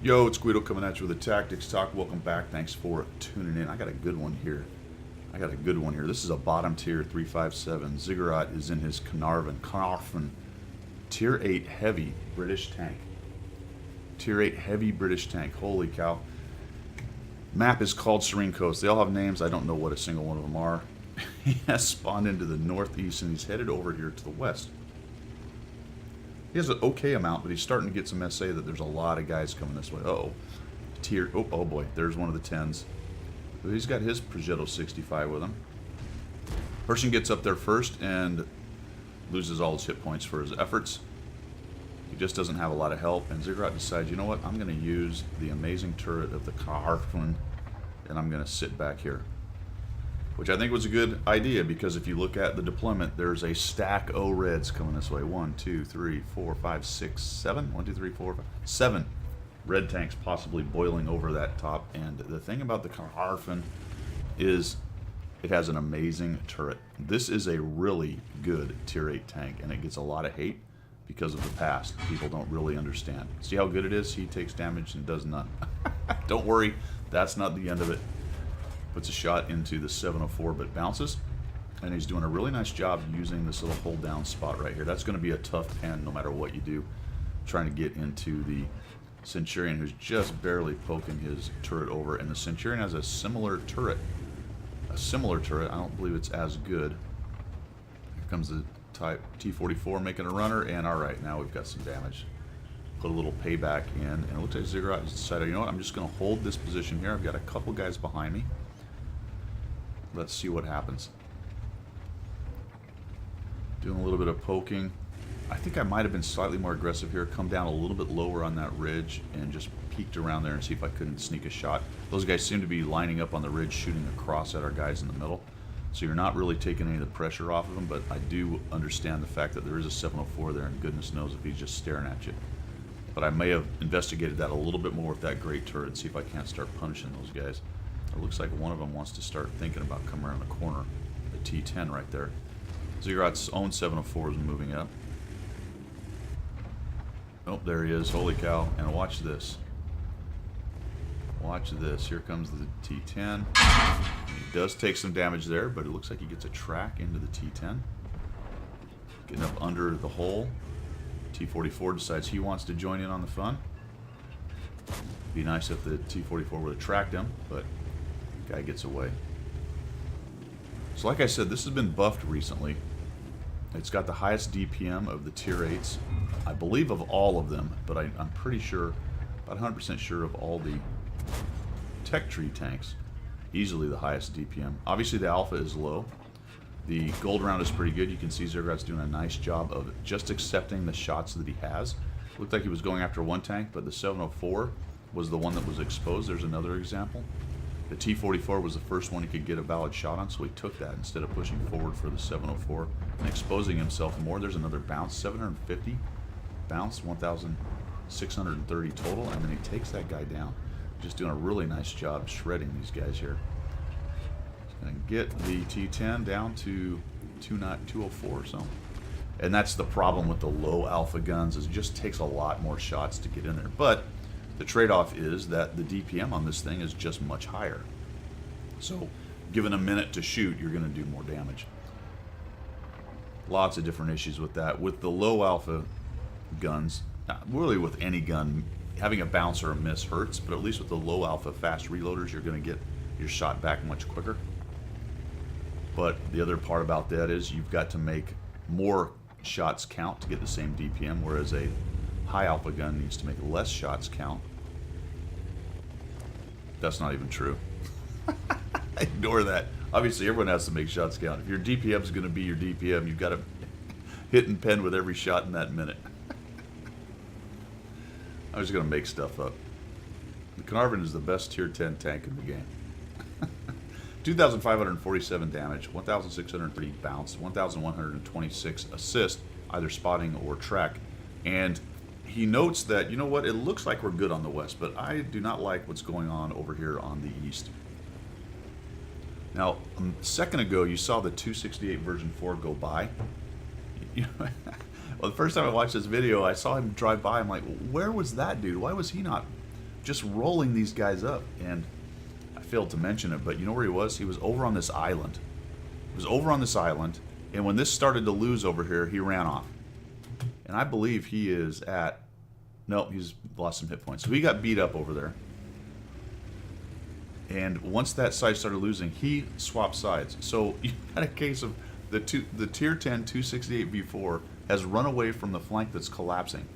Yo, it's Guido coming at you with a Tactics Talk. Welcome back. Thanks for tuning in. I got a good one here. This is a bottom tier 357. Ziggurat is in his Caernarvon. Tier 8 heavy British tank. Tier 8 heavy British tank. Holy cow. Map is called Serene Coast. They all have names. I don't know what a single one of them are. He has spawned into the northeast and he's headed over here to the west. He has an okay amount, but he's starting to get some SA that there's a lot of guys coming this way. Oh boy, there's one of the 10s. He's got his Progetto 65 with him. Person gets up there first and loses all his hit points for his efforts. He just doesn't have a lot of help, and Ziggurat decides, you know what, I'm going to use the amazing turret of the Caernarvon, and I'm going to sit back here. Which I think was a good idea, because if you look at the deployment, there's a stack O reds coming this way. 1, 2, 3, 4, 5, 6, 7. 1, 2, 3, 4, 5, 7 red tanks possibly boiling over that top. And the thing about the Caernarvon is it has an amazing turret. This is a really good tier 8 tank, and it gets a lot of hate because of the past. People don't really understand. See how good it is? He takes damage and does none. Don't worry, that's not the end of it. Puts a shot into the 704, but bounces. And he's doing a really nice job using this little hold down spot right here. That's going to be a tough pen no matter what you do. Trying to get into the Centurion, who's just barely poking his turret over. And the Centurion has a similar turret. I don't believe it's as good. Here comes the type T-44 making a runner. And alright, now we've got some damage. Put a little payback in. And it looks like Ziggurat has decided, you know what, I'm just going to hold this position here. I've got a couple guys behind me. Let's see what happens. Doing a little bit of poking. I think I might have been slightly more aggressive here. Come down a little bit lower on that ridge and just peeked around there and see if I couldn't sneak a shot. Those guys seem to be lining up on the ridge, shooting across at our guys in the middle. So you're not really taking any of the pressure off of them, but I do understand the fact that there is a 704 there, and goodness knows if he's just staring at you. But I may have investigated that a little bit more with that great turret and see if I can't start punishing those guys. It looks like one of them wants to start thinking about coming around the corner. The T10 right there. Ziggurat's own 704 is moving up. Oh, there he is. Holy cow. And watch this. Watch this. Here comes the T10. He does take some damage there, but it looks like he gets a track into the T10. Getting up under the hole. T-44 decides he wants to join in on the fun. Be nice if the T-44 would have tracked him, but guy gets away. So like I said, this has been buffed recently. It's got the highest DPM of the tier 8s, I believe, of all of them, but I'm pretty sure, about 100% sure of all the tech tree tanks. Easily the highest DPM. Obviously the alpha is low. The gold round is pretty good. You can see Ziggurat's doing a nice job of just accepting the shots that he has. Looked like he was going after one tank, but the 704 was the one that was exposed. There's another example. The T-44 was the first one he could get a valid shot on, so he took that instead of pushing forward for the 704 and exposing himself more. There's another bounce, 750 bounce, 1,630 total, and then he takes that guy down. Just doing a really nice job shredding these guys here. He's going to get the T-10 down to 204 or so. And that's the problem with the low alpha guns, is it just takes a lot more shots to get in there. But the trade-off is that the DPM on this thing is just much higher. So, given a minute to shoot, you're going to do more damage. Lots of different issues with that. With the low alpha guns, really with any gun, having a bounce or a miss hurts, but at least with the low alpha fast reloaders, you're going to get your shot back much quicker. But the other part about that is you've got to make more shots count to get the same DPM, whereas a high alpha gun needs to make less shots count. That's not even true. Ignore that. Obviously, everyone has to make shots count. If your DPM is going to be your DPM, you've got to hit and pen with every shot in that minute. I'm just going to make stuff up. The Caernarvon is the best tier 10 tank in the game. 2,547 damage, 1,630 bounce, 1,126 assist, either spotting or track. And he notes that, you know what, it looks like we're good on the west, but I do not like what's going on over here on the east. Now, a second ago, you saw the 268 version 4 go by. Well, the first time I watched this video, I saw him drive by. I'm like, where was that dude? Why was he not just rolling these guys up. And I failed to mention it, but you know where he was? He was over on this island. He was over on this island, and when this started to lose over here, he ran off. And I believe he is at... Nope, he's lost some hit points. So he got beat up over there. And once that side started losing, he swapped sides. So you got a case of the tier 10 268 V4 has run away from the flank that's collapsing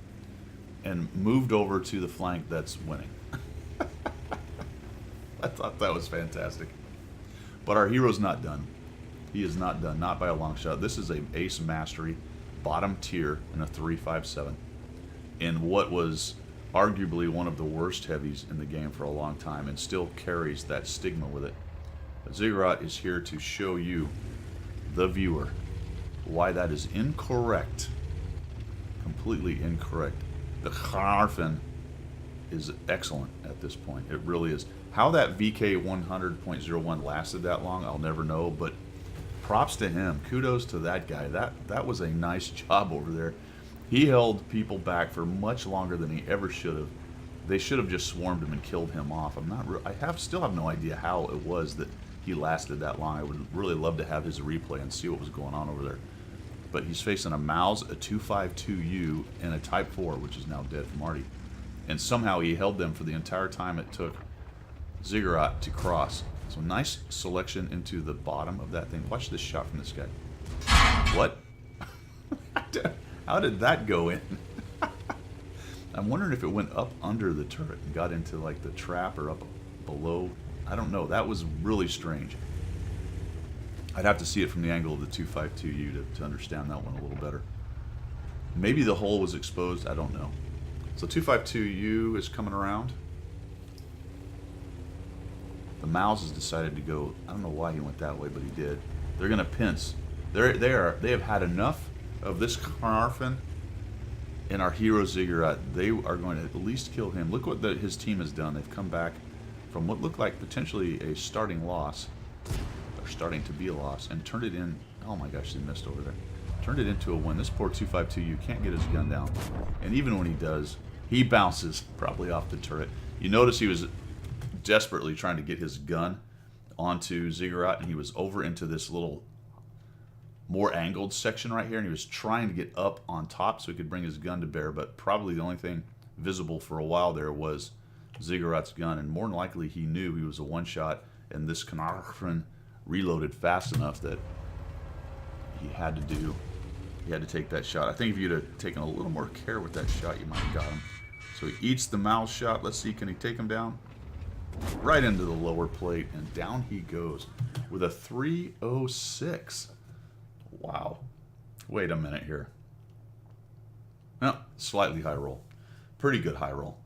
and moved over to the flank that's winning. I thought that was fantastic. But our hero's not done. He is not done, not by a long shot. This is a ace mastery, bottom tier in a 357. In what was arguably one of the worst heavies in the game for a long time, and still carries that stigma with it. But Ziggurat is here to show you, the viewer, why that is incorrect. Completely incorrect. The Caernavon is excellent at this point. It really is. How that VK 100.01 lasted that long, I'll never know, but props to him. Kudos to that guy. That was a nice job over there. He held people back for much longer than he ever should have. They should have just swarmed him and killed him off. Still have no idea how it was that he lasted that long. I would really love to have his replay and see what was going on over there. But he's facing a Maus, a 252U, and a Type 4, which is now dead from Artie. And somehow he held them for the entire time it took Ziggurat to cross. So nice selection into the bottom of that thing. Watch this shot from this guy. What? How did that go in? I'm wondering if it went up under the turret and got into like the trap or up below. I don't know. That was really strange. I'd have to see it from the angle of the 252U to understand that one a little better. Maybe the hole was exposed. I don't know. So 252U is coming around. The Maus has decided to go. I don't know why he went that way, but he did. They're going to pince. They have had enough of this Caernavon and our hero Ziggurat. They are going to at least kill him. Look what his team has done. They've come back from what looked like potentially a starting loss, or starting to be a loss, and turned it in. Oh my gosh, they missed over there. Turned it into a win. This poor 252U can't get his gun down. And even when he does, he bounces probably off the turret. You notice he was desperately trying to get his gun onto Ziggurat, and he was over into this little more angled section right here, and he was trying to get up on top so he could bring his gun to bear, but probably the only thing visible for a while there was Ziggurat's gun, and more than likely he knew he was a one-shot, and this Caernavon reloaded fast enough that he had to take that shot. I think if you'd have taken a little more care with that shot, you might have got him. So he eats the Maus shot. Let's see, can he take him down? Right into the lower plate, and down he goes with a 306. Wow. Wait a minute here. No, slightly high roll. Pretty good high roll.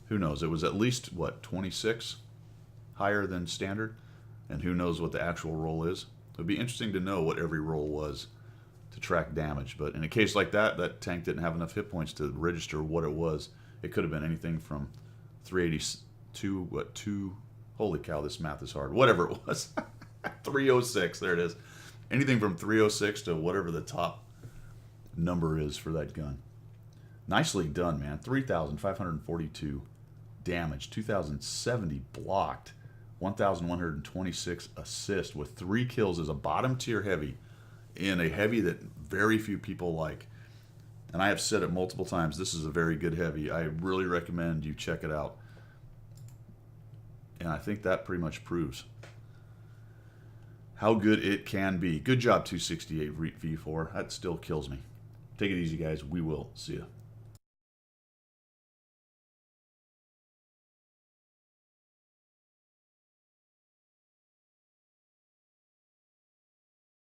Who knows? It was at least, what, 26? Higher than standard? And who knows what the actual roll is? It would be interesting to know what every roll was to track damage. But in a case like that, that tank didn't have enough hit points to register what it was. It could have been anything from 382, what, 2... Holy cow, this math is hard. Whatever it was. 306, there it is. Anything from 306 to whatever the top number is for that gun. Nicely done, man. 3,542 damage, 2,070 blocked, 1,126 assist with 3 kills as a bottom tier heavy in a heavy that very few people like. And I have said it multiple times, this is a very good heavy. I really recommend you check it out. And I think that pretty much proves how good it can be. Good job, 268 V4. That still kills me. Take it easy, guys. We will see you.